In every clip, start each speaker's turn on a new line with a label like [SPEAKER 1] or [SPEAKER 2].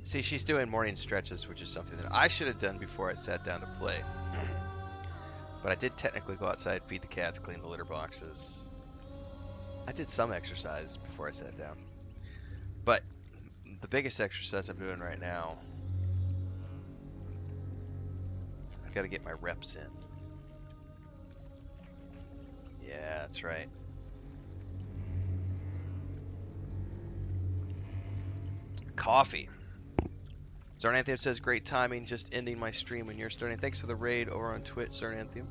[SPEAKER 1] See, she's doing morning stretches, which is something that I should have done before I sat down to play. But I did technically go outside, feed the cats, clean the litter boxes. I did some exercise before I sat down. But the biggest exercise I'm doing right now, I've got to get my reps in. Yeah, that's right. Coffee. Zarnanthium says, great timing, just ending my stream when you're starting. Thanks for the raid over on Twitch, Zarnanthium.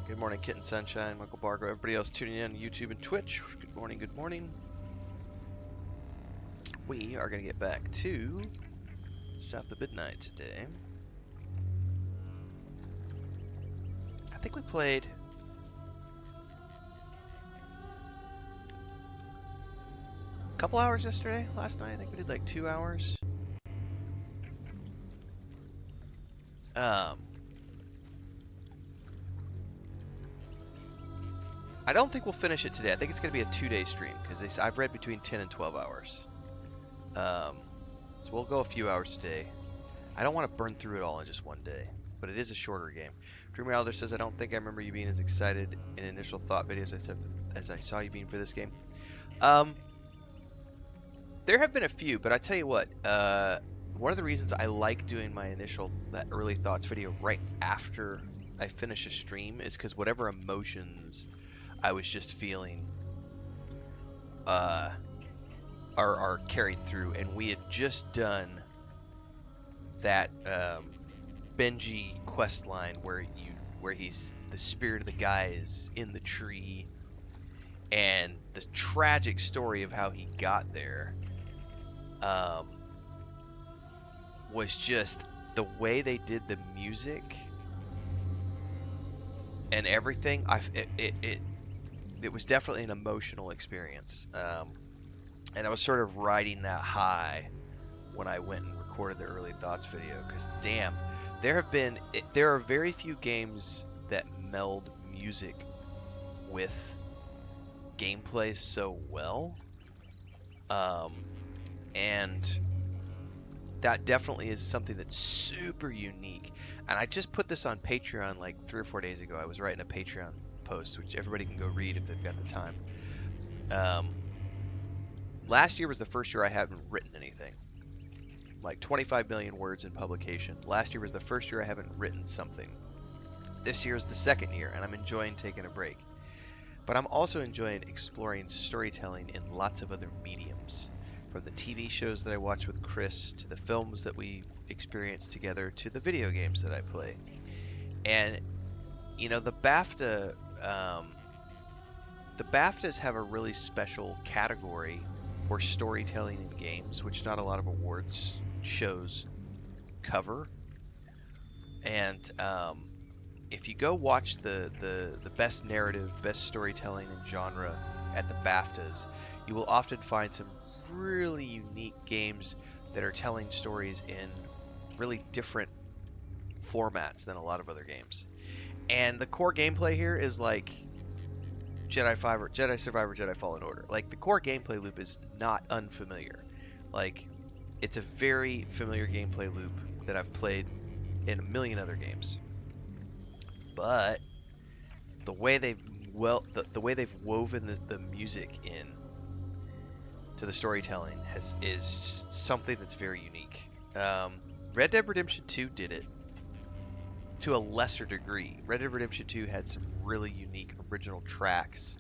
[SPEAKER 1] Good morning, Kitten Sunshine, Michael Bargo, everybody else tuning in on YouTube and Twitch. Good morning, good morning. We are going to get back to South of Midnight today. I think we played a couple hours yesterday, last night. I think we did like 2 hours. I don't think we'll finish it today. I think it's going to be a 2-day stream because I've read between 10 and 12 hours. So we'll go a few hours today. I don't want to burn through it all in just one day, but it is a shorter game. Dreamer Elder says, I don't think I remember you being as excited in initial thought videos as I saw you being for this game. There have been a few, but I tell you what, one of the reasons I like doing my that early thoughts video right after I finish a stream is because whatever emotions I was just feeling are carried through, and we had just done that Benji quest line where he's the spirit of the guy is in the tree, and the tragic story of how he got there was just the way they did the music and everything. It was definitely an emotional experience, and I was sort of riding that high when I went and recorded the early thoughts video, because damn, there are very few games that meld music with gameplay so well, and that definitely is something that's super unique. And I just put this on Patreon like 3 or 4 days ago. I was writing a Patreon post, which everybody can go read if they've got the time. Last year was the first year I haven't written anything. Like 25 million words in publication. Last year was the first year I haven't written something. This year is the second year, and I'm enjoying taking a break. But I'm also enjoying exploring storytelling in lots of other mediums. From the TV shows that I watch with Chris, to the films that we experience together, to the video games that I play. And, you know, the BAFTAs have a really special category for storytelling in games, which not a lot of awards shows cover. And if you go watch the best narrative, best storytelling in genre at the BAFTAs, you will often find some really unique games that are telling stories in really different formats than a lot of other games. And the core gameplay here is like Jedi Survivor, Jedi Fallen Order. Like, the core gameplay loop is not unfamiliar. Like, it's a very familiar gameplay loop that I've played in a million other games. But the way they've woven the music in to the storytelling is something that's very unique. Red Dead Redemption 2 did it to a lesser degree. Red Dead Redemption 2 had some really unique original tracks.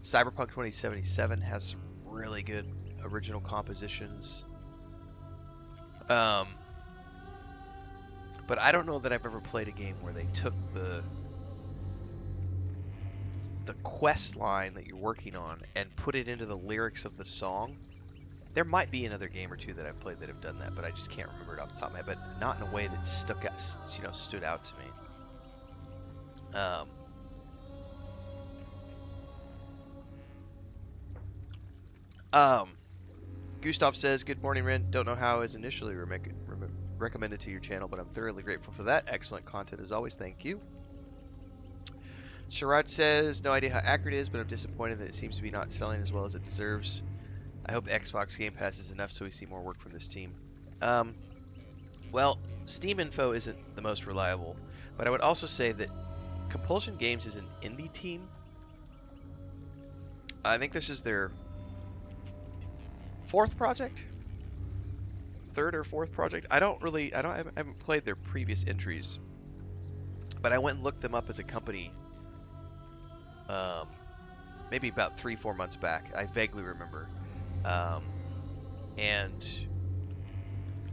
[SPEAKER 1] Cyberpunk 2077 has some really good original compositions. But I don't know that I've ever played a game where they took the quest line that you're working on and put it into the lyrics of the song. There might be another game or two that I've played that have done that, but I just can't remember it off the top of my head. But not in a way that stood out to me. Gustav says, "Good morning, Ren. Don't know how I was initially recommended to your channel, but I'm thoroughly grateful for that. Excellent content as always. Thank you." Sherrod says, "No idea how accurate it is, but I'm disappointed that it seems to be not selling as well as it deserves. I hope Xbox Game Pass is enough so we see more work from this team. Um, well, Steam info isn't the most reliable, but I would also say that Compulsion Games is an indie team. I think this is their fourth project, third or fourth project. I haven't played their previous entries, but I went and looked them up as a company, um, maybe about 3, 4 months back. I vaguely remember, um, and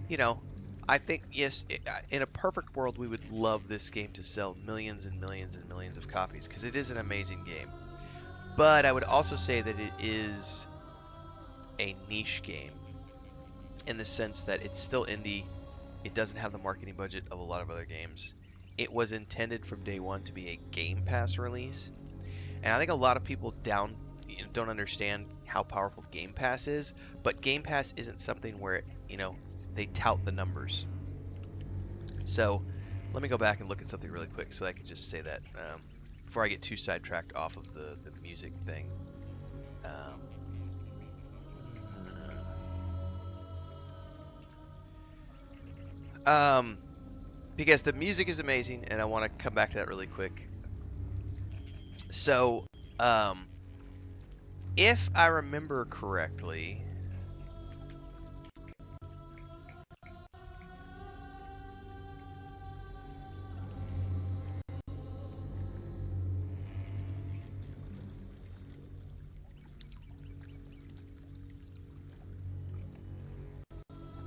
[SPEAKER 1] you know, I think yes, in a perfect world, we would love this game to sell millions and millions and millions of copies because it is an amazing game. But I would also say that it is a niche game in the sense that it's still indie. It doesn't have the marketing budget of a lot of other games. It was intended from day one to be a Game Pass release, and I think a lot of people don't understand how powerful Game Pass is. But Game Pass isn't something where they tout the numbers. So let me go back and look at something really quick so I can just say that before I get too sidetracked off of the music thing. Um, um, because the music is amazing, and I want to come back to that really quick. So, um, if I remember correctly,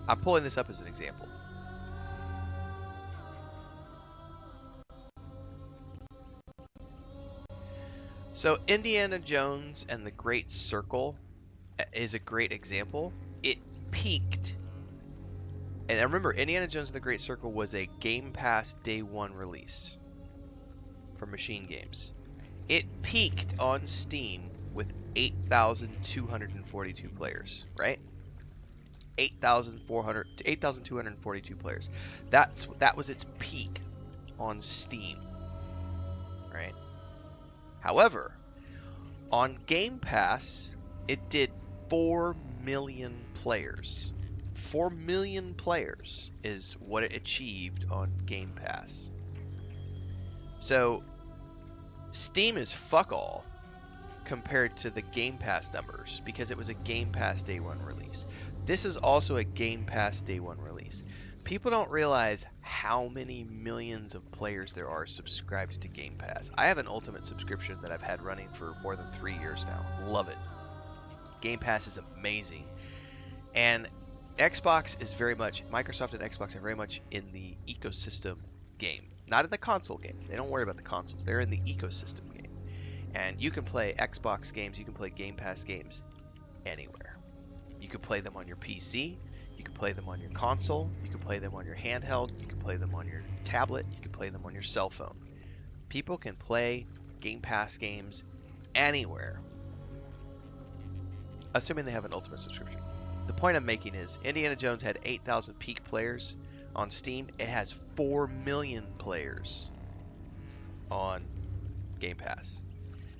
[SPEAKER 1] I'm pulling this up as an example. So, Indiana Jones and the Great Circle is a great example. It peaked, and I remember Indiana Jones and the Great Circle was a Game Pass day one release for Machine Games. It peaked on Steam with 8,242 players, right? 8,242 players. That was its peak on Steam, right? However, on Game Pass, it did 4 million players. 4 million players is what it achieved on Game Pass. So, Steam is fuck all compared to the Game Pass numbers because it was a Game Pass day one release. This is also a Game Pass day one release. People don't realize how many millions of players there are subscribed to Game Pass. I have an Ultimate subscription that I've had running for more than 3 years now. Love it. Game Pass is amazing. And Microsoft and Xbox are very much in the ecosystem game, not in the console game. They don't worry about the consoles. They're in the ecosystem game. And you can play Xbox games, you can play Game Pass games anywhere. You can play them on your PC, you can play them on your console, you can play them on your handheld, you can play them on your tablet, you can play them on your cell phone. People can play Game Pass games anywhere, assuming they have an Ultimate subscription. The point I'm making is Indiana Jones had 8,000 peak players on Steam. It has 4 million players on Game Pass.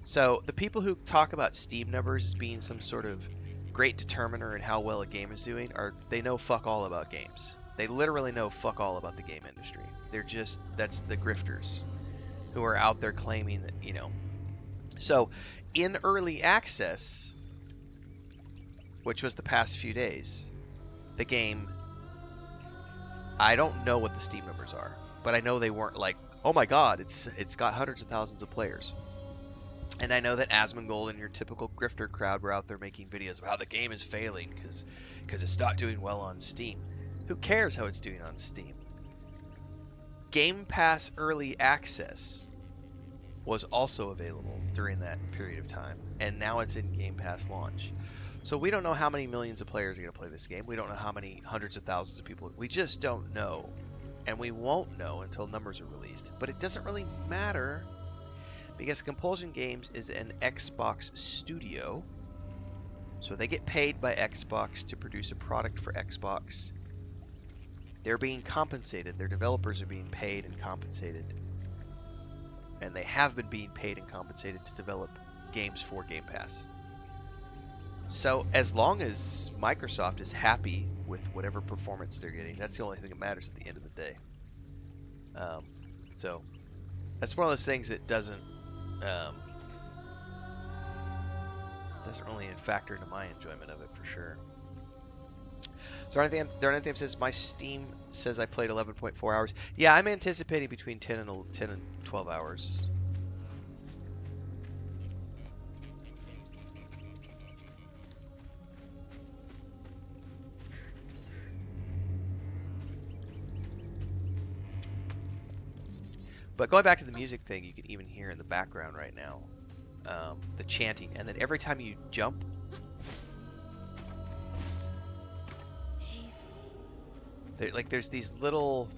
[SPEAKER 1] So the people who talk about Steam numbers as being some sort of great determiner in how well a game is doing they know fuck all about games. They literally know fuck all about the game industry. That's the grifters who are out there claiming that. So in early access, which was the past few days, the game, I don't know what the Steam numbers are, but I know they weren't like, oh my god, it's got hundreds of thousands of players. And I know that Asmongold and your typical grifter crowd were out there making videos of how the game is failing because it's not doing well on Steam. Who cares how it's doing on Steam? Game Pass Early Access was also available during that period of time, and now it's in Game Pass launch. So we don't know how many millions of players are going to play this game. We don't know how many hundreds of thousands of people. We just don't know. And we won't know until numbers are released. But it doesn't really matter because Compulsion Games is an Xbox studio. So they get paid by Xbox to produce a product for Xbox. They're being compensated. Their developers are being paid and compensated. And they have been being paid and compensated to develop games for Game Pass. So as long as Microsoft is happy with whatever performance they're getting, that's the only thing that matters at the end of the day. Um, so that's one of those things that doesn't really factor into my enjoyment of it for sure. So anything that says my Steam says I played 11.4 hours. Yeah, I'm anticipating between 10 and 12 hours. But going back to the music thing, you can even hear in the background right now the chanting, and then every time you jump, there's these little.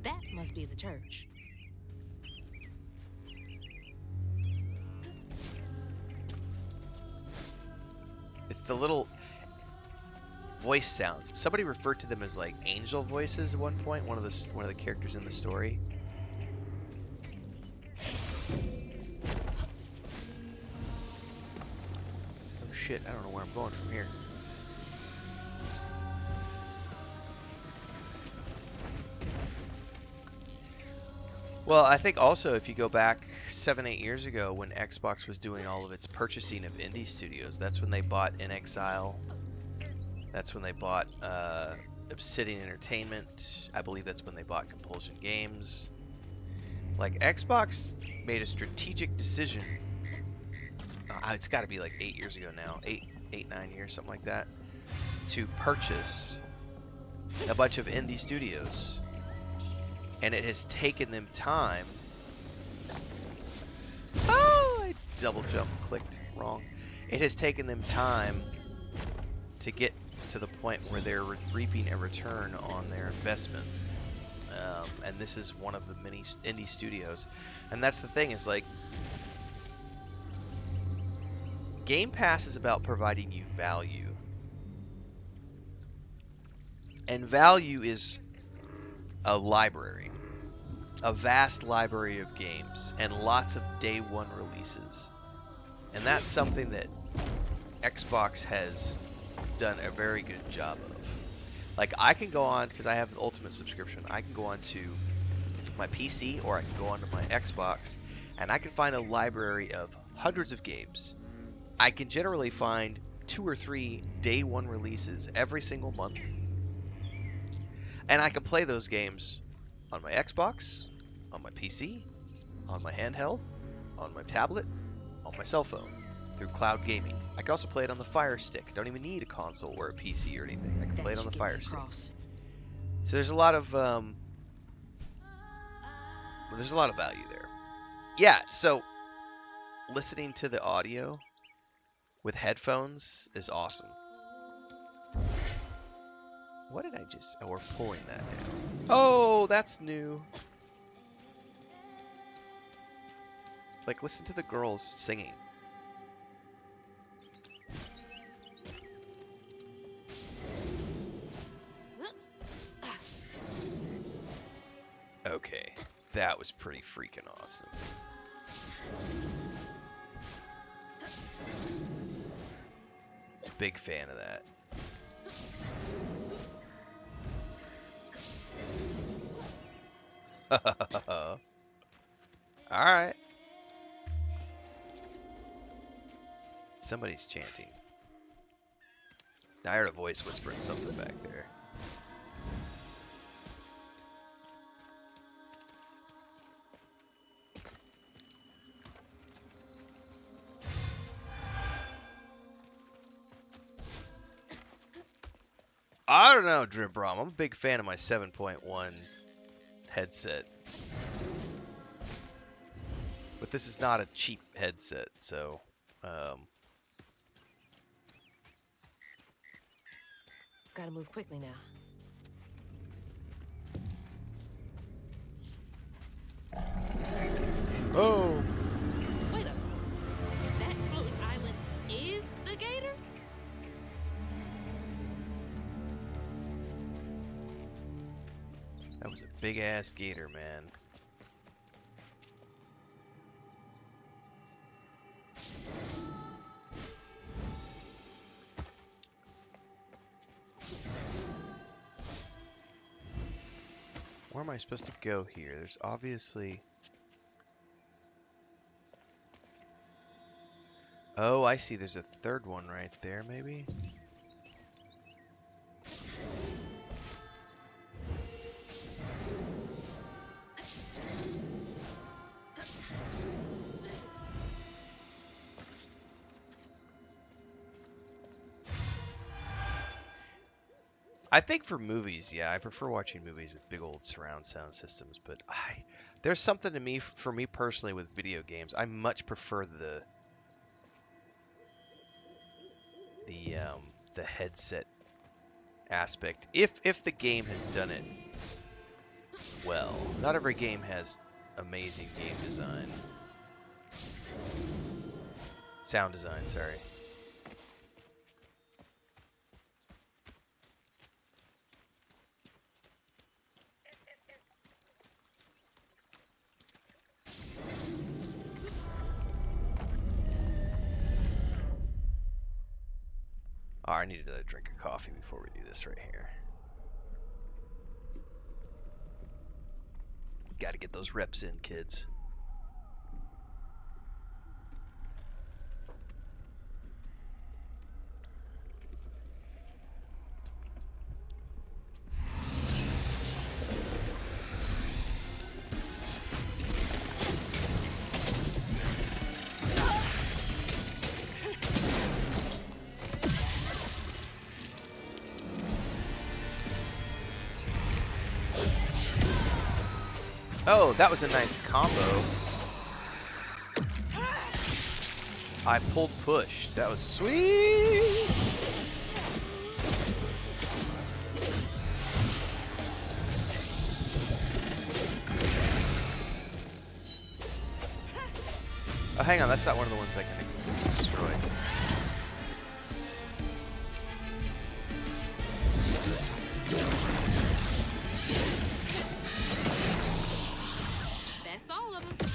[SPEAKER 2] That must be the church.
[SPEAKER 1] It's the little voice sounds. Somebody referred to them as like angel voices at one point. One of the characters in the story. Oh shit! I don't know where I'm going from here. Well, I think also if you go back 7-8 years ago when Xbox was doing all of its purchasing of indie studios, that's when they bought In Exile. That's when they bought Obsidian Entertainment. I believe that's when they bought Compulsion Games. Like Xbox made a strategic decision. It's got to be like 8 years ago now, 9 years, something like that, to purchase a bunch of indie studios. And it has taken them time. Oh, I double jump clicked wrong. It has taken them time to get to the point where they're reaping a return on their investment. And this is one of the many indie studios. And that's the thing, is like, Game Pass is about providing you value. And value is a library. A vast library of games and lots of day one releases. And that's something that Xbox has done a very good job of. Like, I can go on, because I have the Ultimate subscription, I can go on to my PC or I can go onto my Xbox and I can find a library of hundreds of games. I can generally find 2 or 3 day one releases every single month. And I can play those games on my Xbox, on my PC, on my handheld, on my tablet, on my cell phone, through cloud gaming. I can also play it on the Fire Stick. Don't even need a console or a PC or anything. I can play it on the Fire Stick. So there's a lot of value there. Yeah, so listening to the audio with headphones is awesome. What did I just... Oh, we're pulling that down. Oh, that's new. Like, listen to the girls singing. Okay, that was pretty freaking awesome. Big fan of that. Alright. Somebody's chanting. I heard a voice whispering something back there. I don't know, Dribrom. I'm a big fan of my 7.1 headset. But this is not a cheap headset, so...
[SPEAKER 2] Gotta move quickly now.
[SPEAKER 1] Oh!
[SPEAKER 2] Wait up. That floating island is the gator?
[SPEAKER 1] That was a big-ass gator, man. where am I supposed to go here? There's obviously... Oh, I see. There's a third one right there, maybe? I think for movies, yeah, I prefer watching movies with big old surround sound systems, but there's something to me, for me personally, with video games. I much prefer the headset aspect if the game has done it well. Not every game has amazing game design. Sound design, sorry. Oh, I needed a drink of coffee before we do this right here. Got to get those reps in, kids. Oh, that was a nice combo. I pulled push. That was sweet. Oh, hang on. That's not one of the ones I can destroy.
[SPEAKER 2] That's all of them.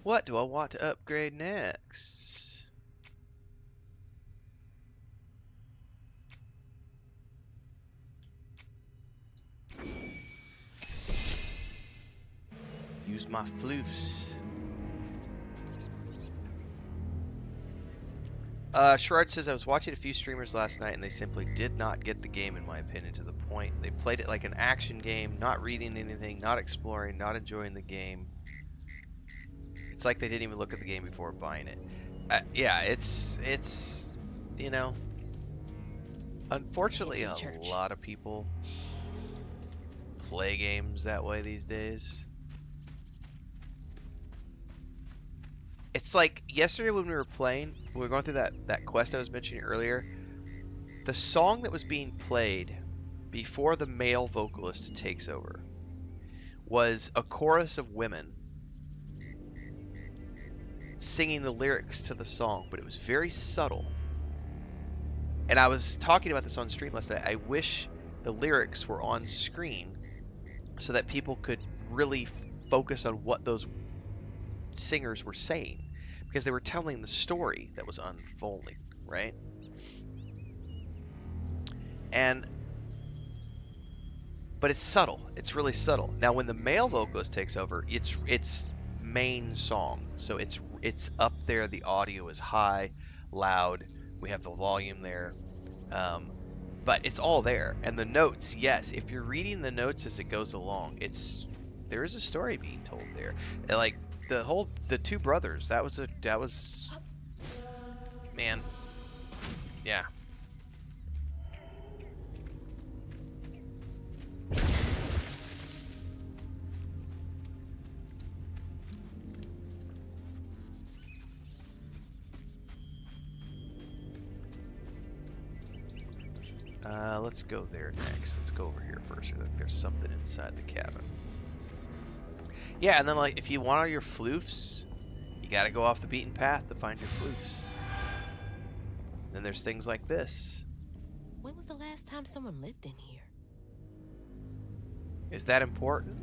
[SPEAKER 1] What do I want to upgrade next? Use my floofs. Sherrod says, I was watching a few streamers last night and they simply did not get the game, in my opinion, to the point. They played it like an action game, not reading anything, not exploring, not enjoying the game. It's like they didn't even look at the game before buying it. Yeah, it's, you know, unfortunately a lot of people play games that way these days. It's like yesterday when we were playing, we were going through that quest I was mentioning earlier. The song that was being played before the male vocalist takes over was a chorus of women singing the lyrics to the song, but it was very subtle. And I was talking about this on stream last night. I wish the lyrics were on screen so that people could really focus on what those singers were saying, because they were telling the story that was unfolding, right? But it's subtle. It's really subtle. Now, when the male vocalist takes over, it's main song, so it's up there. The audio is high, loud. We have the volume there, um, but it's all there. And the notes, yes, if you're reading the notes as it goes along, there is a story being told there. And like the two brothers, that was man, yeah. Let's go there next. Let's go over here first. I think there's something inside the cabin. Yeah, and then like if you want all your floofs, you gotta go off the beaten path to find your floofs. Then there's things like this.
[SPEAKER 2] When was the last time someone lived in here?
[SPEAKER 1] Is that important?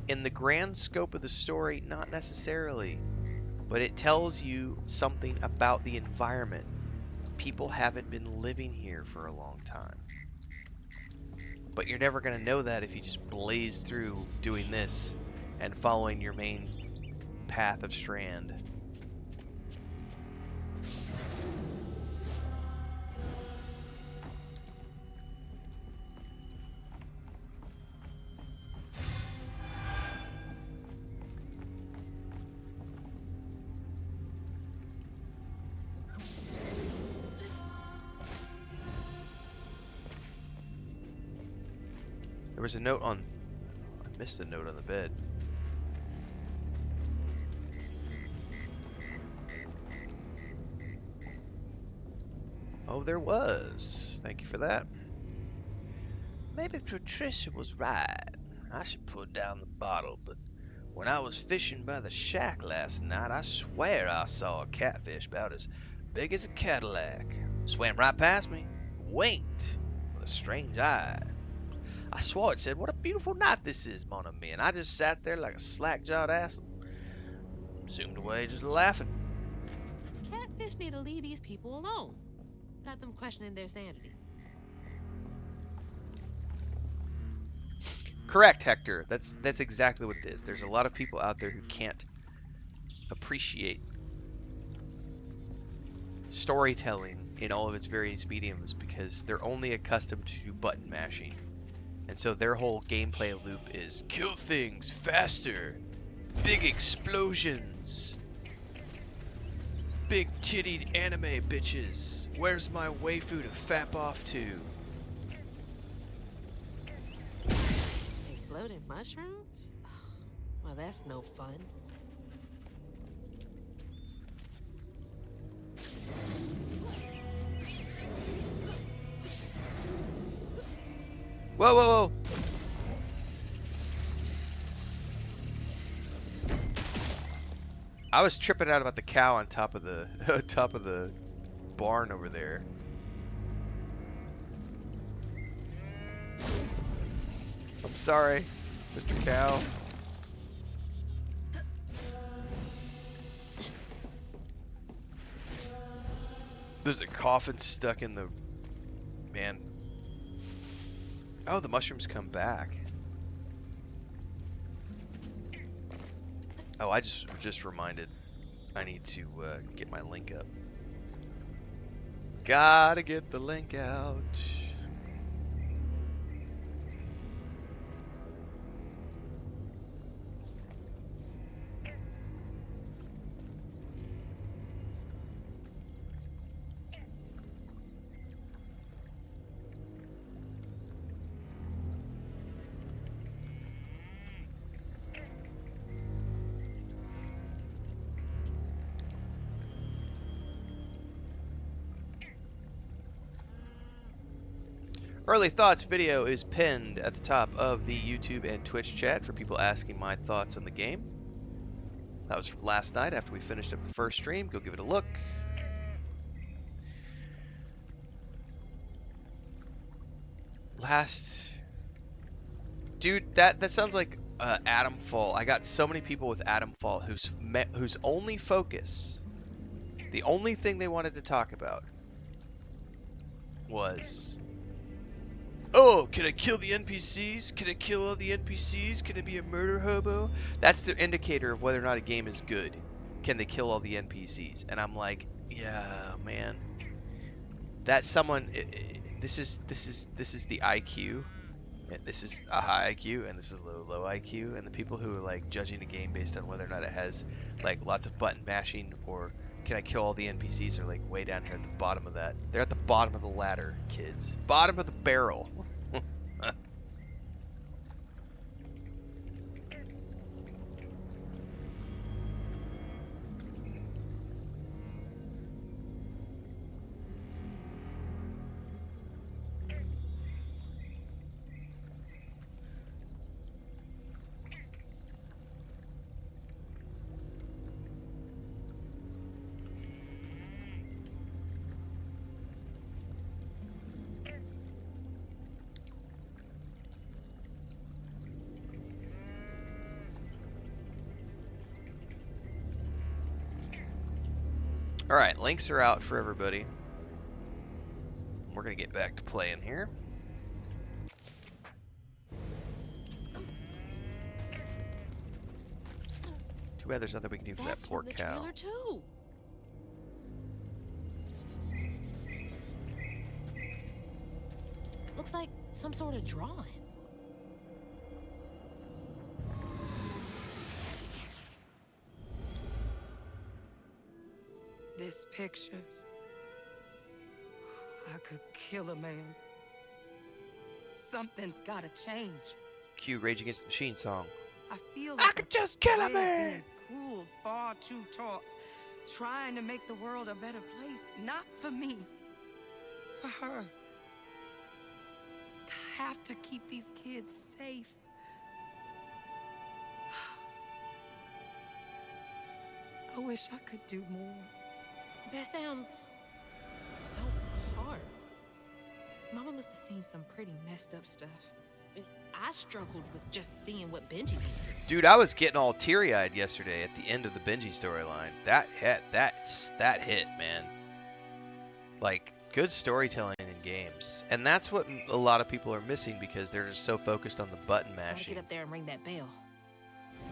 [SPEAKER 1] In the grand scope of the story, not necessarily, but it tells you something about the environment. People haven't been living here for a long time. But you're never going to know that if you just blaze through doing this and following your main path of Strand. There was a note on... I missed a note on the bed. Oh, there was. Thank you for that. Maybe Patricia was right. I should put down the bottle, but when I was fishing by the shack last night, I swear I saw a catfish about as big as a Cadillac. Swam right past me, winked with a strange eye. I swore it said, "What a beautiful night this is, mon ami," and I just sat there like a slack-jawed ass, zoomed away just laughing.
[SPEAKER 2] Catfish need to leave these people alone. Got them questioning their sanity.
[SPEAKER 1] Correct, Hector. That's exactly what it is. There's a lot of people out there who can't appreciate storytelling in all of its various mediums because they're only accustomed to button mashing. And so their whole gameplay loop is kill things faster, big explosions, big tittied anime bitches. Where's my waifu to fap off to?
[SPEAKER 2] Exploding mushrooms? Well, that's no fun.
[SPEAKER 1] Whoa, whoa, whoa! I was tripping out about the cow on top of the top of the barn over there. I'm sorry, Mr. Cow. There's a coffin stuck in the... Man. Oh, the mushrooms come back. Oh, I just reminded. I need to get my link up. Gotta get the link out. Early Thoughts video is pinned at the top of the YouTube and Twitch chat for people asking my thoughts on the game. That was last night after we finished up the first stream. Go give it a look. Dude, that sounds like Adamfall. I got so many people with Adamfall whose only focus, the only thing they wanted to talk about was, oh, can I kill the NPCs? Can I kill all the NPCs? Can I be a murder hobo? That's the indicator of whether or not a game is good. Can they kill all the NPCs? And I'm like, yeah, man. That's someone. This is the IQ. This is a high IQ, and this is a low IQ. And the people who are like judging a game based on whether or not it has like lots of button mashing or can I kill all the NPCs are like way down here at the bottom of that. They're at the bottom of the ladder, kids. Bottom of the barrel. All right, links are out for everybody. We're gonna get back to playing here. Too bad there's nothing we can do for that
[SPEAKER 2] That's
[SPEAKER 1] poor
[SPEAKER 2] from the
[SPEAKER 1] cow.
[SPEAKER 2] trailer too. Looks like some sort of drawing.
[SPEAKER 3] This picture, I could kill a man. Something's gotta change.
[SPEAKER 1] Cue Rage Against the Machine song.
[SPEAKER 3] I feel
[SPEAKER 1] I
[SPEAKER 3] like
[SPEAKER 1] could just kill a
[SPEAKER 3] thread
[SPEAKER 1] man!
[SPEAKER 3] being pulled far too taut, trying to make the world a better place. Not for me, for her. I have to keep these kids safe. I wish I could do more.
[SPEAKER 2] That sounds so hard. Mama must have seen some pretty messed up stuff. I struggled with just seeing what Benji went through.
[SPEAKER 1] Dude, I was getting all teary-eyed yesterday at the end of the Benji storyline. That hit, man. Like, good storytelling in games. And that's what a lot of people are missing because they're just so focused on the button
[SPEAKER 2] Gotta
[SPEAKER 1] mashing.
[SPEAKER 2] get up there and ring that bell.